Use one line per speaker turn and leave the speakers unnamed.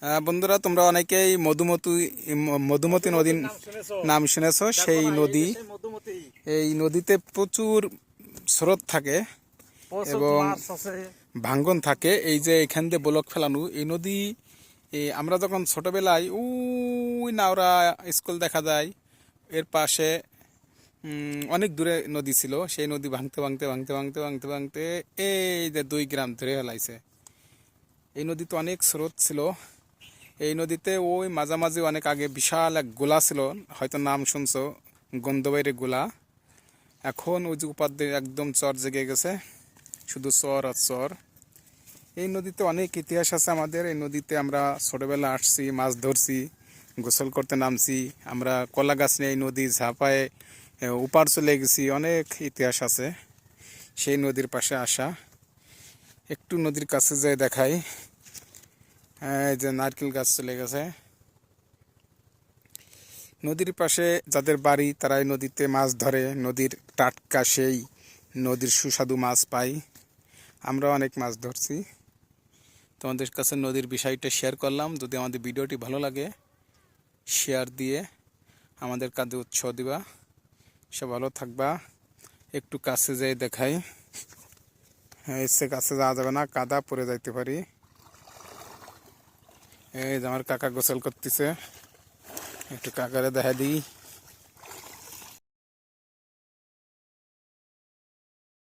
বন্ধুরা, তোমরা অনেকেই মধুমতি নদীর নাম শুনেছো। সেই নদী, এই নদীতে প্রচুর স্রোত থাকে এবং ভাঙ্গন থাকে। এই যে এখান দিয়ে ব্লক ফেলানো এই নদী, আমরা যখন ছোটবেলায় ওই নাওরা স্কুল দেখা যায়, এর পাশে অনেক দূরে নদী ছিল। সেই নদী ভাঙতে ভাঙতে ভাঙতে ভাঙতে ভাঙতে ভাঙতে এই যে 2 গ্রাম ধরে ফেলাইছে। এই নদীতে অনেক স্রোত ছিল। এই নদীতে ওই মাঝামাঝি অনেক আগে বিশাল এক গোলা ছিল, হয়তো নাম শুনছো, গন্ধবাইরের গোলা। এখন ওই যে উপাধ্যে একদম চর জেগে গেছে, শুধু চর আর চর। এই নদীতে অনেক ইতিহাস আছে আমাদের। এই নদীতে আমরা ছোটবেলা আসছি, মাছ ধরছি, গোসল করতে নামছি, আমরা কলা গাছ নিয়ে এই নদী ঝাঁপায়ে উপার চলে গেছি। অনেক ইতিহাস আছে সেই নদীর পাশে আসা। একটু নদীর কাছে যেয়ে দেখাই, এই যে নারকেল গাছ চলে গেছে। নদীর পাশে যাদের বাড়ি তারা এই নদীতে মাছ ধরে, নদীর টাটকা সেই নদীর সুস্বাদু মাছ পাই। আমরা অনেক মাছ ধরছি। তোমাদের কাছে নদীর বিষয়টা শেয়ার করলাম। যদি আমাদের ভিডিওটি ভালো লাগে, শেয়ার দিয়ে আমাদের কাজে উৎসাহ দিবা। সে ভালো থাকবা। একটু কাছে যেয়ে দেখাই, এসে কাছে যাওয়া যাবে না, কাদা পড়ে যাইতে পারি। এই যে আমার কাকা গোসল করতেছে, একটু কাকারে দেখা দিই।